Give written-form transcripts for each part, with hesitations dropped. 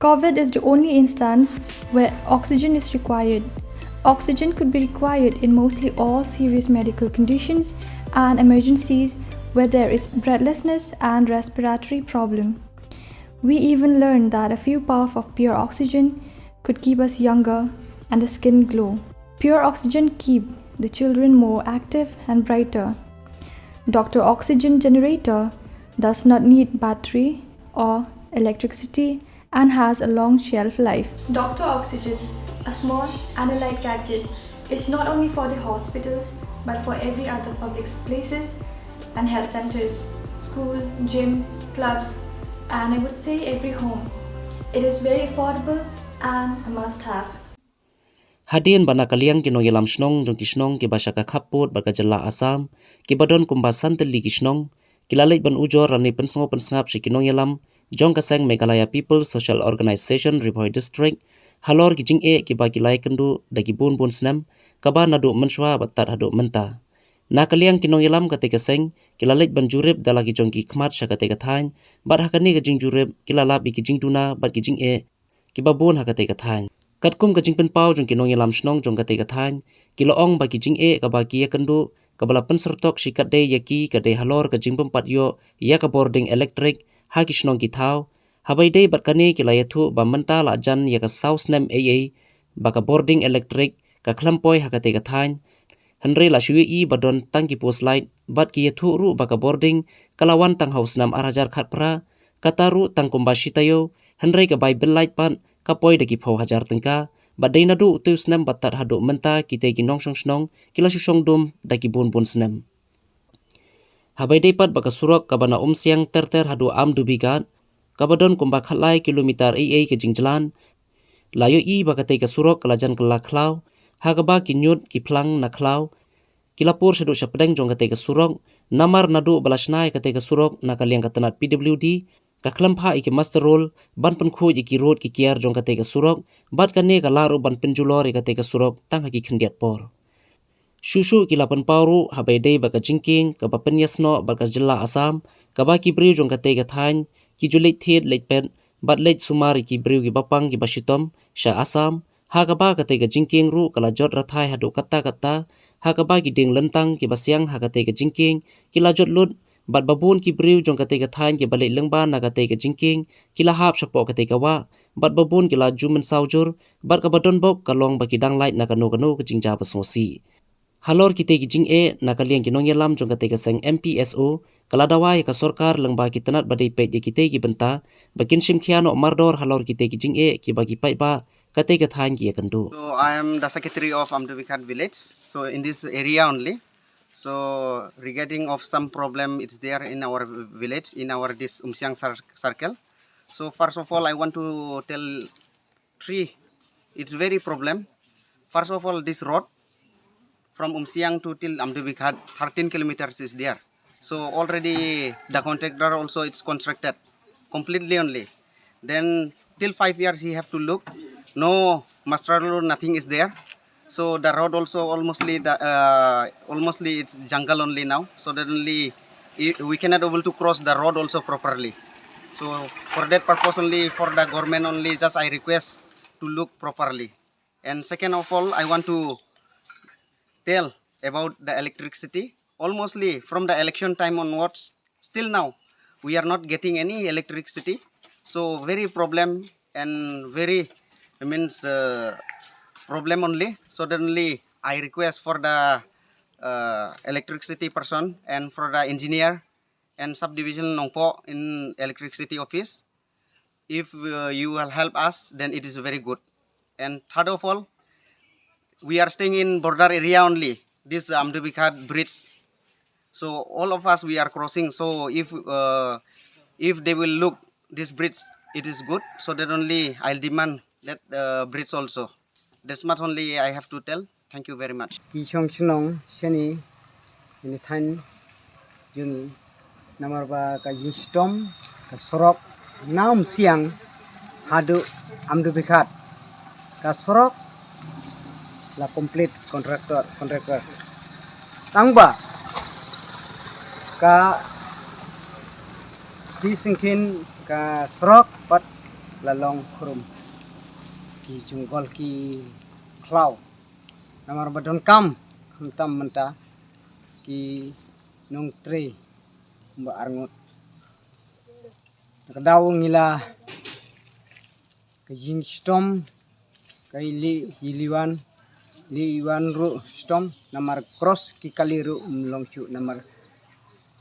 COVID is the only instance where oxygen is required. Oxygen could be required in mostly all serious medical conditions and emergencies where there is breathlessness and respiratory problem. We even learned that a few puffs of pure oxygen could keep us younger and the skin glow. Pure oxygen keep the children more active and brighter. Dr. Oxygen generator does not need battery or electricity and has a long shelf life. Dr. Oxygen, a small and a light gadget, is not only for the hospitals but for every other public places and health centers, school, gym, clubs, and I would say every home. It is very affordable and a must-have. Hadian bana kaliang kinong yalam snong jong kisnong ki basha ka khapot ba ka jala Asam ki badon kumbasan teli kisnong kilalait ban ujor rani pensngo pensngap si kinong yalam jong kaseng Meghalaya People Social Organization Riphoi District halor ki jing e ki ba kilai kendu dagi bun snam kaba nadu menswa batat hadu menta na kaliang kinong yalam kate kaseng kilalait ban jurib dalagi jong ki khmat sha kate kathain bat hakani ka jing jurib kilalap ki jing tuna bat ki jing e ki babon hakate kathain Katkum ka jing penpau jong kinong yalam snong jong kate kathain kiloong bagi jing e ka bagi ya kendu kabala pensertok si kade yaki kade halor ka jing pempat yo ya ka boarding electric ha ki snong ki thau habai dei bat kane kilaya thu ba menta la jan ya ka south nam aa ba ka boarding electric ka khlampoi ha kate kathain henre la shui i badon tang ki post light bat ki ya thu ru ba ka boarding kalawan tang house nam arajar khat pra kataru tang kumbashi tayo henre ka bible light pan kapoi daki phau hajar tengka badai nadu tu snam batat hadu menta kite ki nong snong kila susong dum daki bun snam habai dei pat baka surok kabana siang ter hadu am dubigat kabadon kumba khalai kilometer ai ke jingjalan layo i baka te ka surok kalajan kala khlau hagaba ki nyut ki phlang na khlau kilapur sedu sapdeng jong kate ka surok namar nadu balasnai kate ka surok na kaliang katanat PWD ka khlampa iki master roll ban penkhu iki road ki kiar jong kate ka surok bat kane ka laru ban penjulor kate ka surok tang haki khendiat por shushu kilapan pauru habai dei baka jingking ka bapen yasno baka jilla Asam ka ba ki briu jong kate ka thain ki juleit thet leit pen bat leit sumari ki briu ki bapang ki basitom sha Asam ha ka ba kate ka jingking ru kala jot rathai hadu kata ha ka ba ki ding lentang ki basyang ha kate ka jingking kila jot lut bat babun ki briu jong kate ka thain ki balai lengba na kate ka jingking kila hap sapo kate ka wa bat babun kila jumen saujur bat ka badon bok kalong baki dang light na kanu ka jingja pasosi halor kite ki jing e na kaliang ki nong yalam jong kate ka seng MPSO kala dawai ka sorkar lengba ki tanat badai pe ki kite ki benta bakin sim khiano mardor halor kite ki jing e ki bagi pai ba kate ka thain ki kandu. So I am the secretary of Amdubikat village, so in this area only. So regarding of some problem it's there in our village, in our this Umsiang circle. So first of all I want to tell three, it's very problem. First of all this road from Umsiang to till Amdubikat 13 kilometers is there. So already the contractor also it's constructed completely only. Then till 5 years he have to look, no master road, nothing is there. So the road also almostly it's jungle only now. So that only we cannot able to cross the road also properly. So for that purpose only, for the government only, just I request to look properly. And second of all, I want to tell about the electricity. Almostly from the election time onwards, still now we are not getting any electricity. So very problem and very problem only. So then only I request for the electricity person and for the engineer and subdivision Nongpo in electricity office. If you will help us, then it is very good. And third of all, we are staying in border area only. This Amdubikat bridge. So all of us we are crossing. So if they will look this bridge, it is good. So that only I'll demand that bridge also. That's much only I have to tell. Thank you very much. Kisong sunong seni ini tan juni namar ba ka yustom ka sorok naum siang hadu Amdubikat ka sorok la complete contractor tangba ka disingkin ka sorok pat lalong kurum ki junggol ki klau namar badon kam tam menta ki nong tre mba arngot nakadaw ngila ka jing stom kay liwan ru stom namar cross ki kaliru mlongchu namar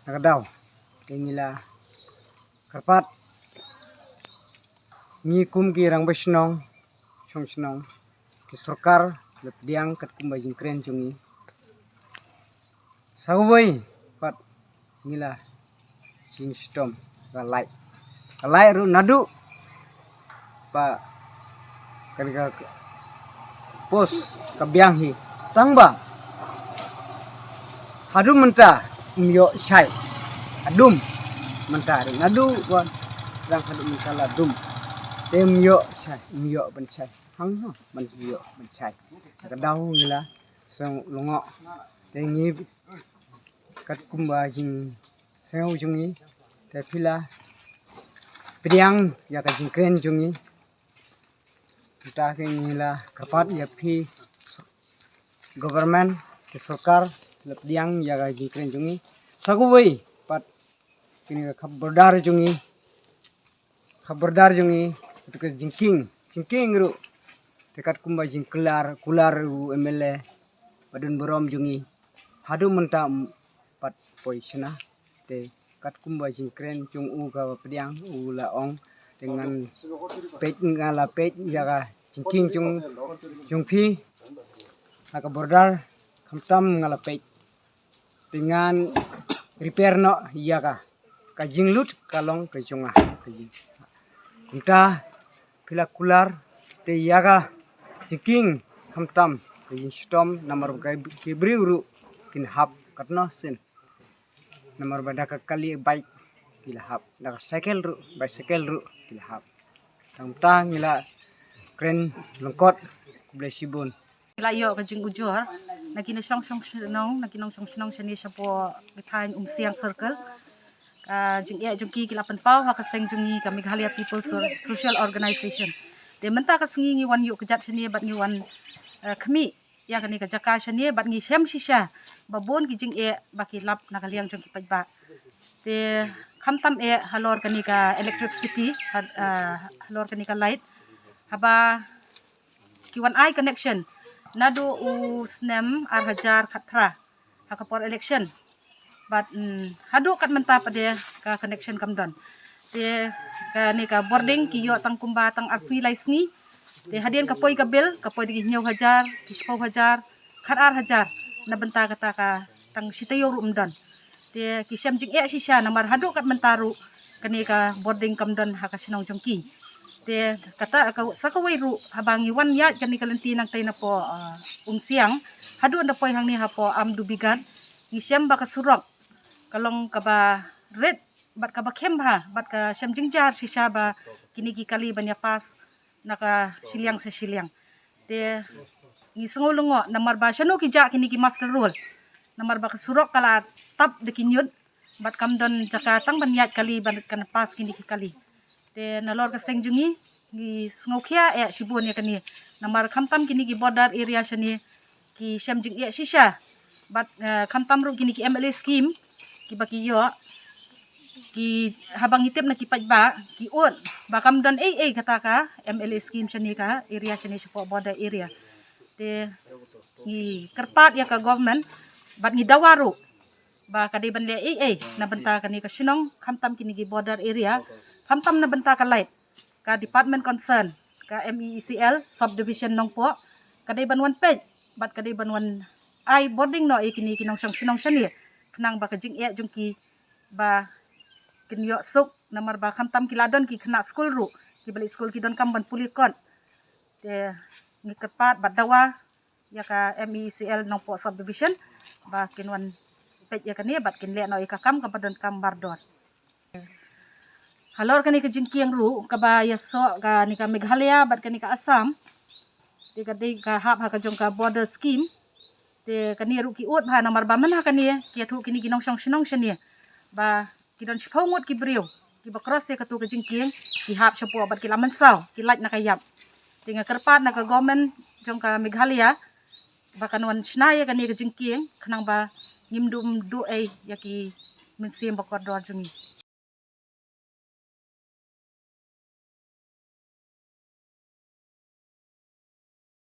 nakadaw kay ngila karpat ngikum ki rang besnong chong snong ki sarkar lepdiang kat kumba jing kren jungi sawai pat ngila jing stom galai ru nadu pa kanka pos kabyang hi tangba hadum menta myo sai adum menta nadu wan rang hadum menta ladum tem myo sai myo ban sai hang no man myo ban sai kadau ngila song longo tengi kat kumba jing seu jungi te pila priang ya ka jing kren jungi kita ke ngila kapat ya pi government ke sarkar lepdiang ya ka jing kren jungi sagui pat kini khabardar jungi ke jingking ru dekat kumba jing kular MLA badun borom jungi hadu menta pat poisna te kat kumba jing kren jung u ka pediang u laong dengan pej ngala pej jaga jingking jung pi ka bordar kamtam ngala pej dengan repair no jaga ka jinglut kalong ke junga ke jing kumta pila kular te jaga jingking kamtam ke jing stom namar ke briuru kin hap katno sen nomor badaka kali bike kilahap dak cycle ru bicycle ru kilahap tang ngila kren lengkot kuble sibun ila yo ka jing ujor nakina song song shani sapo betain siang circle jing ya jungki kilapan pau ha ka seng jungi ka Meghalaya People Social Organization de menta ka singi ngi wan yu kejat shani bat ngi wan khmi ya kani ka jaka shani bat ngi shem shisha babon ki jing e baki lap nakaliang jung ki pajba te khamtam e halor kani ka electricity halor kani ka light haba ki wan eye connection nado u snem arhajar khatra hakapor election but hadu kat menta pade ka connection kamdon te kani ka boarding ki yo tang kumba tang arsi laisni te hadian kapoy ka bill kapoy di 9,000 10,000 khatar hajar na benta kata ka tang sitayo ru umdon te kisam jing e shisha namar hadu kat mentaru kani ka boarding kamdon ha ka sinong jongki te kata ka sakawai ru habangi wan ya kani kalenti nang tay na po siang hadu na poy hang ni ha po amdu bigan kisam ba ka surok kalong ka ba red bat ka ba kem ha bat ka syam jingjar shisha ba kini ki kali banya pas naka siliang sa siliang te ni sengolongo namar ba syano ki ja kini ki master rule namar ba surok kala tap de kinyud bat kamdon jaka tang banyat kali ban kan pas kini ki kali te nalor ka sengjungi ni sengokia e sibun ya kani namar kamtam kini ki border area shani ki syamjing e shisha bat kamtam ru kini ki MLA scheme ki baki yo ki habang itip na ki pajba ki on ba kamdon kata ka MLA scheme shani ka area shani sipo border area te ni kerpat ya ka government bat ni dawaru ba kadai banle na benta kani ka sinong kamtam kini ki border area kamtam na benta ka light ka department concern ka MECL subdivision nong po kadai banwan page bat kadai banwan ai boarding no kini kinong sinong shani kenang ba kajing jungki ba kinyo suk namar ba kamtam kiladon ki kena school ru ki balik school ki don kamban pulikon te ni kepat bat dawa ya ka MECL nong po subdivision ba kinwan pet ya kani bat kinle no ikakam kapadon kambardor halor kani ka jingkiang ru ka ba yaso ka ni ka Meghalaya bat kani ka Assam te ka dei ka hap ha ka jong ka border scheme te kani ru ki ut ha namar ba man ha kani ki thu kini ginong song sinong shani ba kidon shphawngot ki brio ki bakros ya katu ke jingking ki hap syapo bat ki laman saw ki lait nakayap tinga kerpat na ka government jong ka Meghalaya bakan wan snaya kan ni ke jingking kenang ba ngimdum du ai yaki mensim bakor do jungi